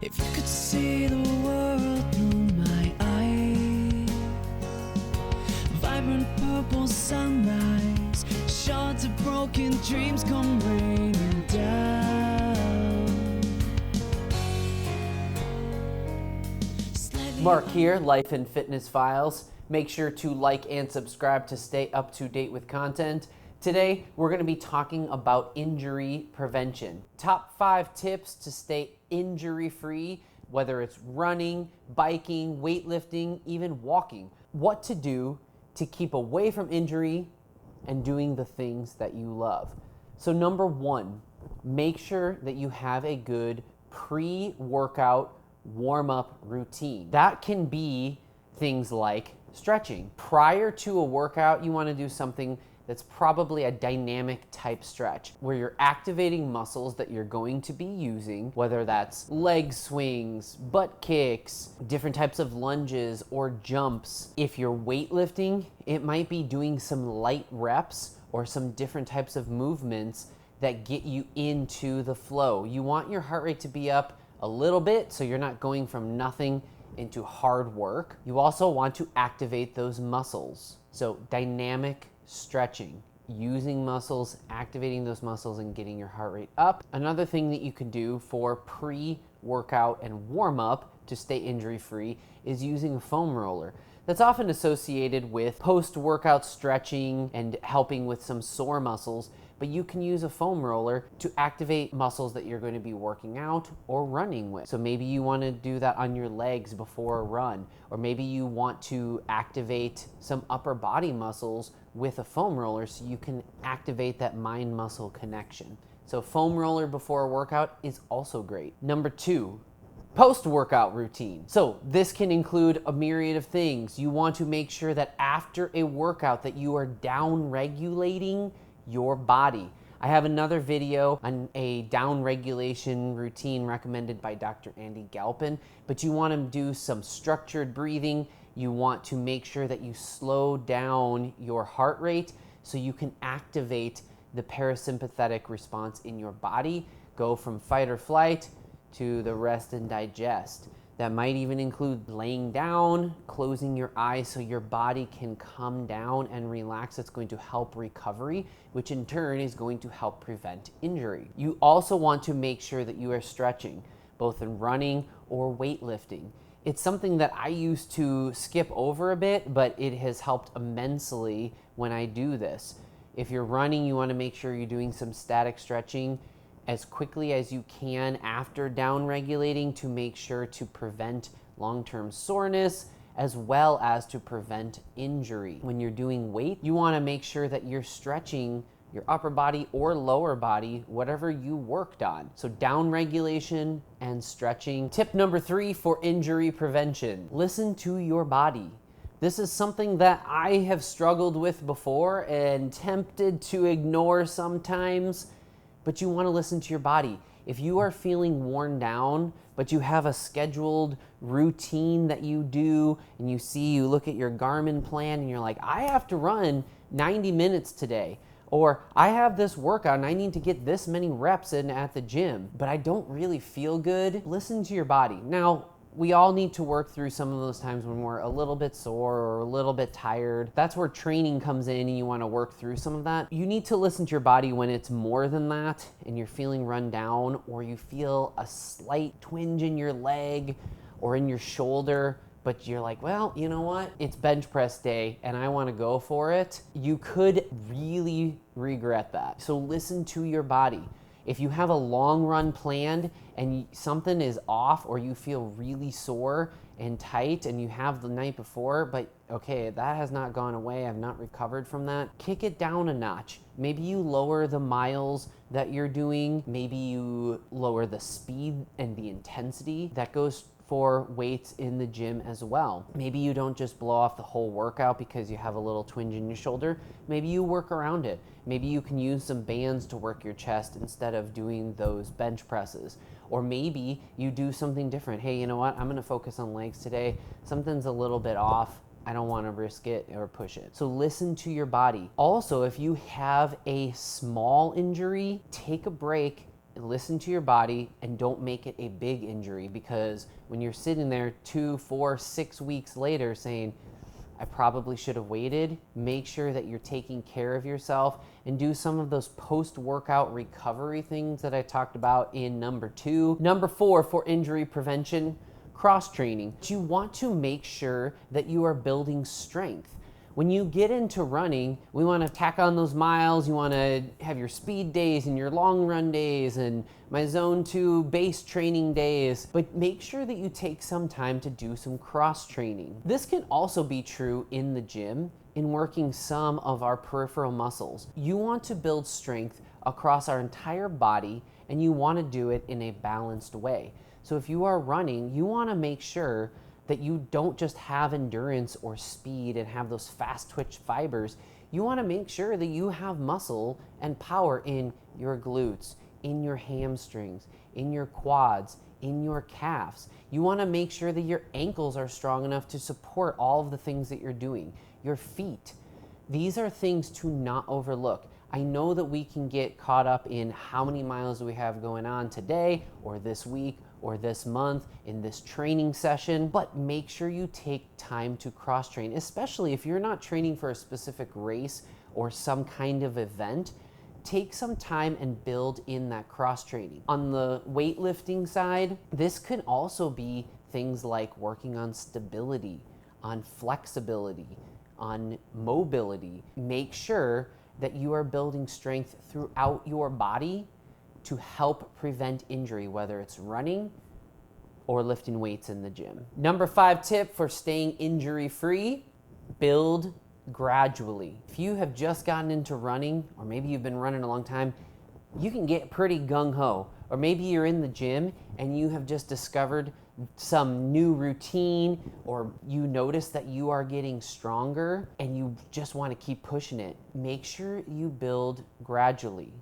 If you could see the world through my eyes, vibrant purple sunrise, shards of broken dreams come raining down. Mark here, Life and Fitness Files. Make sure to like and subscribe to stay up to date with content. Today, we're going to be talking about injury prevention. Top 5 tips to stay injury-free, whether it's running, biking, weightlifting, even walking. What to do to keep away from injury and doing the things that you love. So number 1, make sure that you have a good pre-workout warm-up routine. That can be things like stretching. Prior to a workout, you want to do something that's probably a dynamic type stretch where you're activating muscles that you're going to be using, whether that's leg swings, butt kicks, different types of lunges or jumps. If you're weightlifting, it might be doing some light reps or some different types of movements that get you into the flow. You want your heart rate to be up a little bit so you're not going from nothing into hard work. You also want to activate those muscles. So dynamic stretching, using muscles, activating those muscles and getting your heart rate up. Another thing that you can do for pre-workout and warm-up to stay injury-free is using a foam roller. That's often associated with post-workout stretching and helping with some sore muscles, but you can use a foam roller to activate muscles that you're going to be working out or running with. So maybe you want to do that on your legs before a run, or maybe you want to activate some upper body muscles with a foam roller so you can activate that mind-muscle connection. So foam roller before a workout is also great. Number 2, post-workout routine. So this can include a myriad of things. You want to make sure that after a workout that you are down-regulating your body. I have another video on a down regulation routine recommended by Dr. Andy Galpin, but you want to do some structured breathing. You want to make sure that you slow down your heart rate so you can activate the parasympathetic response in your body, go from fight or flight to the rest and digest. That might even include laying down, closing your eyes so your body can come down and relax. It's going to help recovery, which in turn is going to help prevent injury. You also want to make sure that you are stretching, both in running or weightlifting. It's something that I used to skip over a bit, but it has helped immensely when I do this. If you're running, you want to make sure you're doing some static stretching as quickly as you can after down regulating to make sure to prevent long-term soreness as well as to prevent injury. When you're doing weight, you want to make sure that you're stretching your upper body or lower body, whatever you worked on. So down regulation and stretching. Tip number 3 for injury prevention: listen to your body. This is something that I have struggled with before and tempted to ignore sometimes, but you want to listen to your body. If you are feeling worn down, but you have a scheduled routine that you do, and you look at your Garmin plan and you're like, I have to run 90 minutes today, or I have this workout and I need to get this many reps in at the gym, but I don't really feel good, listen to your body. Now, we all need to work through some of those times when we're a little bit sore or a little bit tired. That's where training comes in and you want to work through some of that. You need to listen to your body when it's more than that and you're feeling run down, or you feel a slight twinge in your leg or in your shoulder, but you're like, well, you know what? It's bench press day and I want to go for it. You could really regret that. So listen to your body. If you have a long run planned and something is off, or you feel really sore and tight and you have the night before, but okay, that has not gone away, I've not recovered from that, kick it down a notch. Maybe you lower the miles that you're doing. Maybe you lower the speed and the intensity that goes for weights in the gym as well. Maybe you don't just blow off the whole workout because you have a little twinge in your shoulder. Maybe you work around it. Maybe you can use some bands to work your chest instead of doing those bench presses. Or maybe you do something different. Hey, you know what? I'm gonna focus on legs today. Something's a little bit off. I don't want to risk it or push it. So listen to your body. Also, if you have a small injury, take a break listen to your body and don't make it a big injury, because when you're sitting there 2, 4, 6 weeks later saying, I probably should have waited, make sure that you're taking care of yourself and do some of those post-workout recovery things that I talked about in number 2. Number 4 for injury prevention, cross-training. You want to make sure that you are building strength. When you get into running, we want to tack on those miles. You want to have your speed days and your long run days and my zone 2 base training days, but make sure that you take some time to do some cross training. This can also be true in the gym in working some of our peripheral muscles. You want to build strength across our entire body, and you want to do it in a balanced way. So if you are running, you want to make sure that you don't just have endurance or speed and have those fast twitch fibers. You want to make sure that you have muscle and power in your glutes, in your hamstrings, in your quads, in your calves. You want to make sure that your ankles are strong enough to support all of the things that you're doing. Your feet. These are things to not overlook. I know that we can get caught up in how many miles do we have going on today or this week or this month in this training session, but make sure you take time to cross train, especially if you're not training for a specific race or some kind of event. Take some time and build in that cross training. On the weightlifting side, this could also be things like working on stability, on flexibility, on mobility. Make sure that you are building strength throughout your body to help prevent injury, whether it's running or lifting weights in the gym. Number 5 tip for staying injury-free, build gradually. If you have just gotten into running, or maybe you've been running a long time, you can get pretty gung-ho. Or maybe you're in the gym and you have just discovered some new routine, or you notice that you are getting stronger and you just want to keep pushing it. Make sure you build gradually.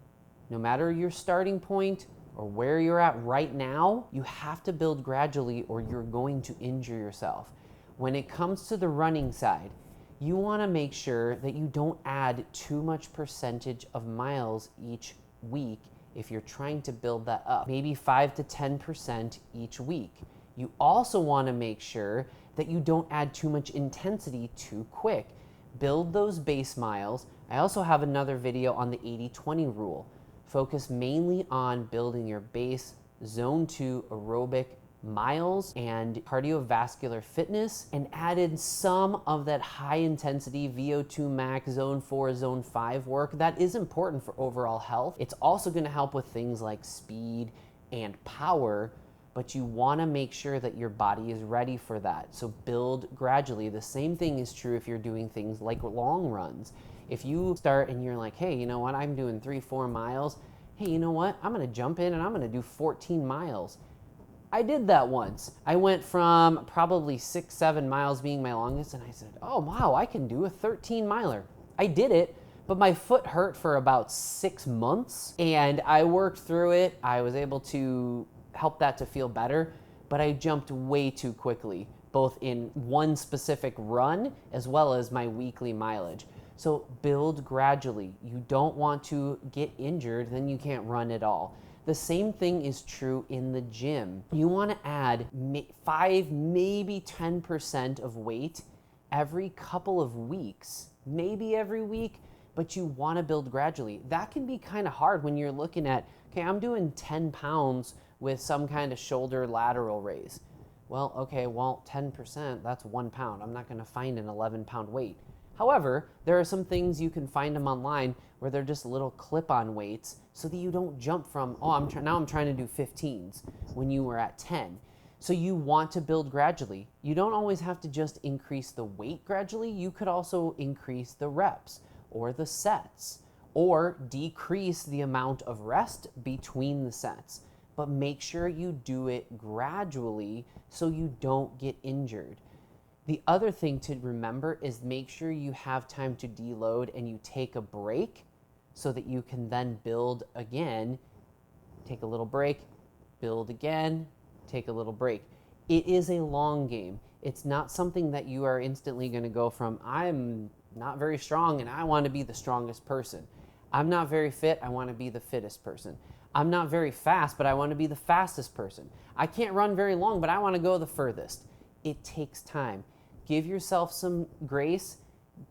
No matter your starting point or where you're at right now, you have to build gradually or you're going to injure yourself. When it comes to the running side, you want to make sure that you don't add too much percentage of miles each week if you're trying to build that up. Maybe 5 to 10% each week. You also want to make sure that you don't add too much intensity too quick. Build those base miles. I also have another video on the 80-20 rule. Focus mainly on building your base zone 2 aerobic miles and cardiovascular fitness, and added some of that high intensity VO2 max zone 4, zone 5 work. That is important for overall health. It's also going to help with things like speed and power, but you want to make sure that your body is ready for that. So build gradually. The same thing is true if you're doing things like long runs. If you start and you're like, hey, you know what, I'm doing 3-4 miles. Hey, you know what, I'm going to jump in and I'm going to do 14 miles. I did that once. I went from probably 6-7 miles being my longest, and I said, oh wow, I can do a 13 miler. I did it, but my foot hurt for about 6 months, and I worked through it. I was able to help that to feel better, but I jumped way too quickly, both in one specific run as well as my weekly mileage. So build gradually. You don't want to get injured, then you can't run at all. The same thing is true in the gym. You want to add 5, maybe 10% of weight every couple of weeks, maybe every week, but you want to build gradually. That can be kind of hard when you're looking at, okay, I'm doing 10 pounds with some kind of shoulder lateral raise. Well, okay, 10%, that's 1 pound. I'm not going to find an 11-pound weight. However, there are some things you can find them online where they're just little clip-on weights so that you don't jump from, oh, now I'm trying to do 15s when you were at 10. So you want to build gradually. You don't always have to just increase the weight gradually. You could also increase the reps or the sets, or decrease the amount of rest between the sets. But make sure you do it gradually so you don't get injured. The other thing to remember is make sure you have time to deload and you take a break so that you can then build again. Take a little break, build again, take a little break. It is a long game. It's not something that you are instantly going to go from, I'm not very strong and I want to be the strongest person. I'm not very fit, I want to be the fittest person. I'm not very fast, but I want to be the fastest person. I can't run very long, but I want to go the furthest. It takes time. Give yourself some grace.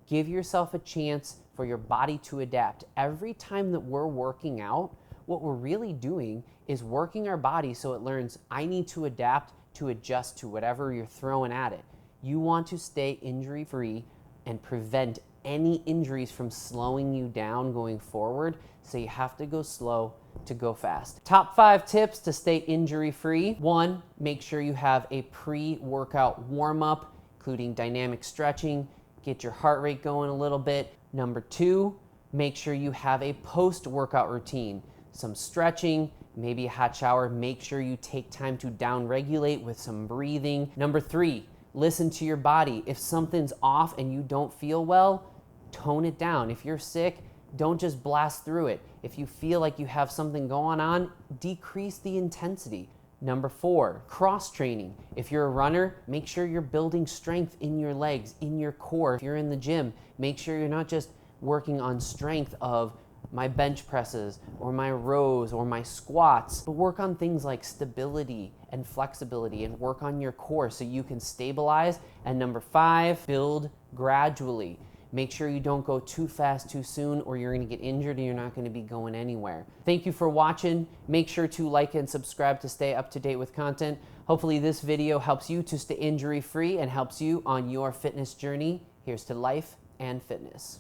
Give yourself a chance for your body to adapt. Every time that we're working out, what we're really doing is working our body so it learns, I need to adapt to adjust to whatever you're throwing at it. You want to stay injury-free and prevent any injuries from slowing you down going forward, so you have to go slow to go fast. Top 5 tips to stay injury-free. 1, make sure you have a pre-workout warm-up, including dynamic stretching, get your heart rate going a little bit. Number 2, make sure you have a post-workout routine, some stretching, maybe a hot shower. Make sure you take time to down-regulate with some breathing. Number 3, listen to your body. If something's off and you don't feel well, tone it down. If you're sick, don't just blast through it. If you feel like you have something going on, decrease the intensity. Number 4, cross training. If you're a runner, make sure you're building strength in your legs, in your core. If you're in the gym, make sure you're not just working on strength of my bench presses or my rows or my squats, but work on things like stability and flexibility and work on your core so you can stabilize. And number 5, build gradually. Make sure you don't go too fast too soon or you're gonna get injured and you're not gonna be going anywhere. Thank you for watching. Make sure to like and subscribe to stay up to date with content. Hopefully this video helps you to stay injury-free and helps you on your fitness journey. Here's to life and fitness.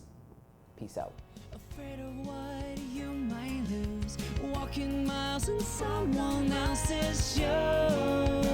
Peace out. Afraid of what you might lose, walking miles in someone else's shoes.